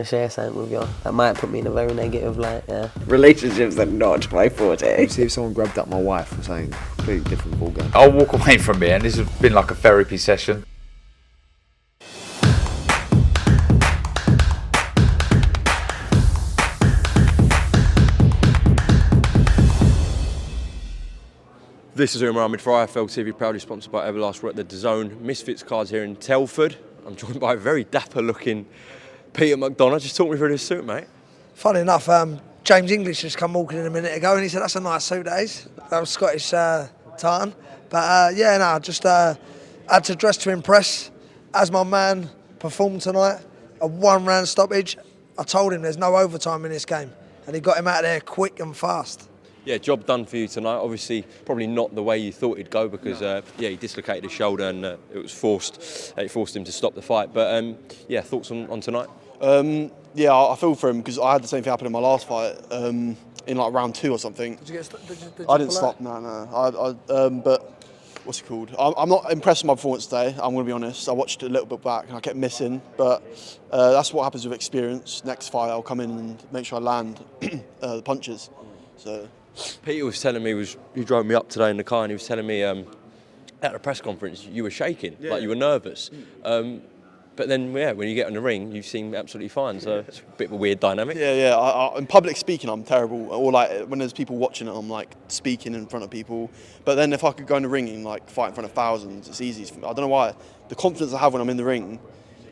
to share something with you. That might put me in a very negative light, yeah. Relationships are not my forte. See if someone grabbed up my wife or something completely different ballgame. I'll walk away from here, and this has been like a therapy session. This is Umar Ahmed for IFL TV, proudly sponsored by Everlast. We're at the DAZN Misfits cards here in Telford. I'm joined by a very dapper-looking Peter McDONAGH. Just talk me through this suit, mate. Funny enough, James English just come walking in a minute ago and he said, "That's a nice suit, that is." That was Scottish tartan. But yeah, no, just had to dress to impress. As my man performed tonight, a one-round stoppage. I told him there's no overtime in this game, and he got him out of there quick and fast. Yeah, job done for you tonight. Obviously, probably not the way you thought it'd go because, yeah, he dislocated his shoulder and it was forced. It forced him to stop the fight. But yeah, thoughts on tonight? Yeah, I feel for him because I had the same thing happen in my last fight in like round 2 or something. Did you I didn't stop. No. But what's it called? I'm not impressed with my performance today. I'm going to be honest. I watched it a little bit back and I kept missing. But that's what happens with experience. Next fight, I'll come in and make sure I land the punches. So. Peter was telling me, he drove me up today in the car and he was telling me at the press conference you were shaking, like you were nervous. But then, yeah, when you get on the ring, you seem absolutely fine. So it's a bit of a weird dynamic. Yeah. In public speaking, I'm terrible. Or like when there's people watching it, I'm like speaking in front of people. But then if I could go in the ring and like fight in front of thousands, it's easy. I don't know why. The confidence I have when I'm in the ring,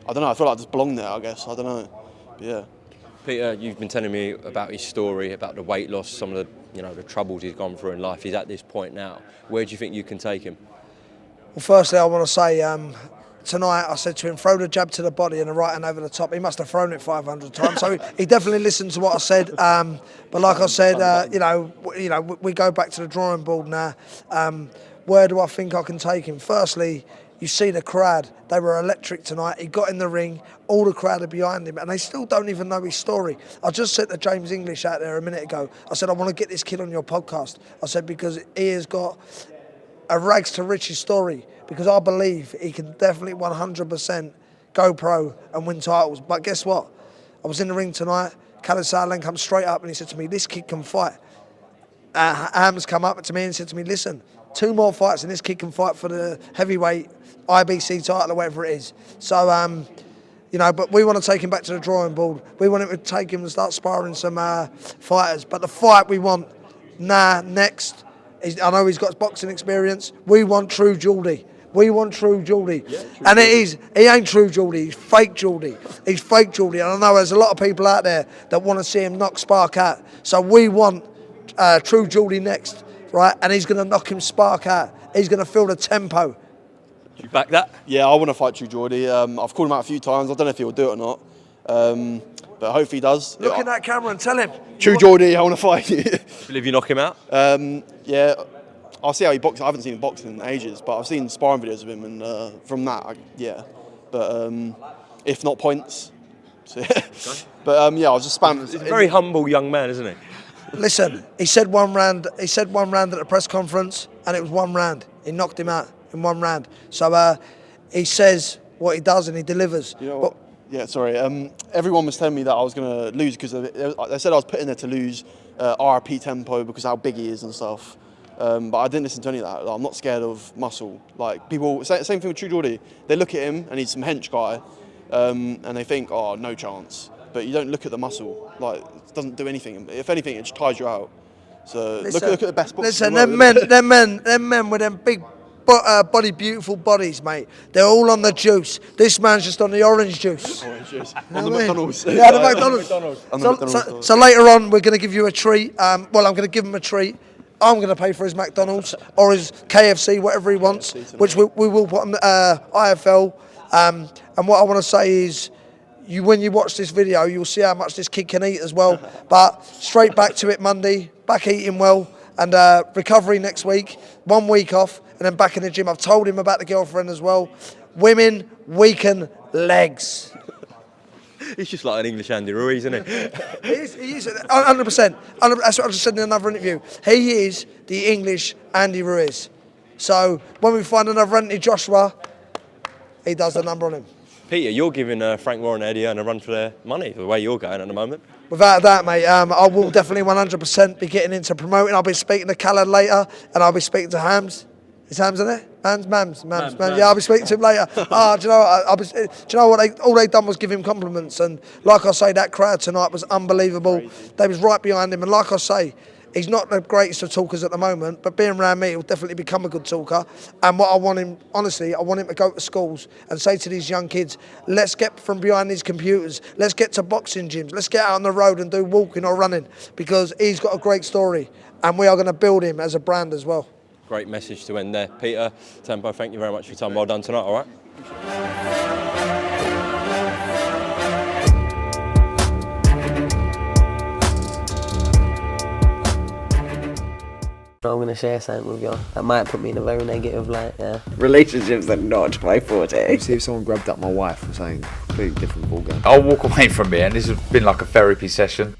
I don't know. I feel like I just belong there, I guess. I don't know. But yeah. Peter, you've been telling me about his story, about the weight loss, some of the, the troubles he's gone through in life. He's at this point now. Where do you think you can take him? Well, firstly, I want to say tonight I said to him, throw the jab to the body and the right hand over the top. He must have thrown it 500 times, so he definitely listened to what I said. But like I said, we go back to the drawing board now. Where do I think I can take him? Firstly, you see the crowd, they were electric tonight. He got in the ring, all the crowd are behind him, and they still don't even know his story. I just said to James English out there a minute ago, I said, I want to get this kid on your podcast. I said, because he has got a rags to riches story, because I believe he can definitely 100% go pro and win titles. But guess what? I was in the ring tonight, Khalid Sutherland come straight up and he said to me, this kid can fight. Hams come up to me and said to me, listen, 2 more fights and this kid can fight for the heavyweight IBC title or whatever it is. So, but we want to take him back to the drawing board. We want him to take him and start sparring some fighters. But the fight we want next, I know he's got boxing experience. We want true Geordie. We want true Geordie. Yeah, and he ain't true Geordie, he's fake Geordie. He's fake Geordie. And I know there's a lot of people out there that want to see him knock Spark out. So we want true Geordie next, right? And he's going to knock him Spark out. He's going to feel the tempo. You back that? Yeah, I want to fight True Geordie. I've called him out a few times. I don't know if he'll do it or not. But hopefully he does. Look in that camera and tell him. True Geordie, I want to fight you. Believe you knock him out? Yeah, I'll see how he boxes. I haven't seen him boxing in ages, but I've seen sparring videos of him, and from that, yeah. But if not points, so, yeah. But yeah, I was just spamming. He's a very humble young man, isn't he? Listen, he said one round. He said 1 round at the press conference, and it was 1 round. He knocked him out in 1 round. So he says what he does and he delivers. You know what? Yeah, sorry. Everyone was telling me that I was going to lose because they said I was putting there to lose RP tempo because of how big he is and stuff. But I didn't listen to any of that. Like, I'm not scared of muscle. Like people, same thing with True Geordie. They look at him and he's some hench guy, and they think, oh, no chance. But you don't look at the muscle. Like it doesn't do anything. If anything, it just tires you out. So listen, look at the best boxers. Listen, them men with them big beautiful bodies, mate. They're all on the juice. This man's just on the orange juice. Orange juice. On the McDonald's. Yeah, the McDonald's. So later on, we're going to give you a treat. I'm going to give him a treat. I'm going to pay for his McDonald's or his KFC, whatever he wants, which we will put on the IFL. And what I want to say is, when you watch this video, you'll see how much this kid can eat as well. But straight back to it Monday, back eating well, and recovery next week, 1 week off, and then back in the gym. I've told him about the girlfriend as well. Women weaken legs. He's just like an English Andy Ruiz, isn't he? He is 100%. That's what I just said in another interview. He is the English Andy Ruiz. So when we find another Anthony Joshua, he does the number on him. Peter, you're giving Frank Warren and Eddie Hearn a run for their money, the way you're going at the moment. Without a doubt, mate, I will definitely 100% be getting into promoting. I'll be speaking to Callout later, and I'll be speaking to Hams. Is Hams in there? Mams. Yeah, I'll be speaking to him later. Do you know what? All they done was give him compliments, and like I say, that crowd tonight was unbelievable. Crazy. They was right behind him, and like I say, he's not the greatest of talkers at the moment, but being around me, he'll definitely become a good talker. And what I want him, honestly, I want him to go to schools and say to these young kids, let's get from behind these computers, let's get to boxing gyms, let's get out on the road and do walking or running, because he's got a great story, and we are going to build him as a brand as well. Great message to end there. Peter, Tempo, thank you very much for your time. Well done tonight, all right? I'm gonna share something with you. That might put me in a very negative light. Yeah. Relationships are not my forte. See if someone grabbed up my wife or something completely different ballgame. I'll walk away from here, and this has been like a therapy session.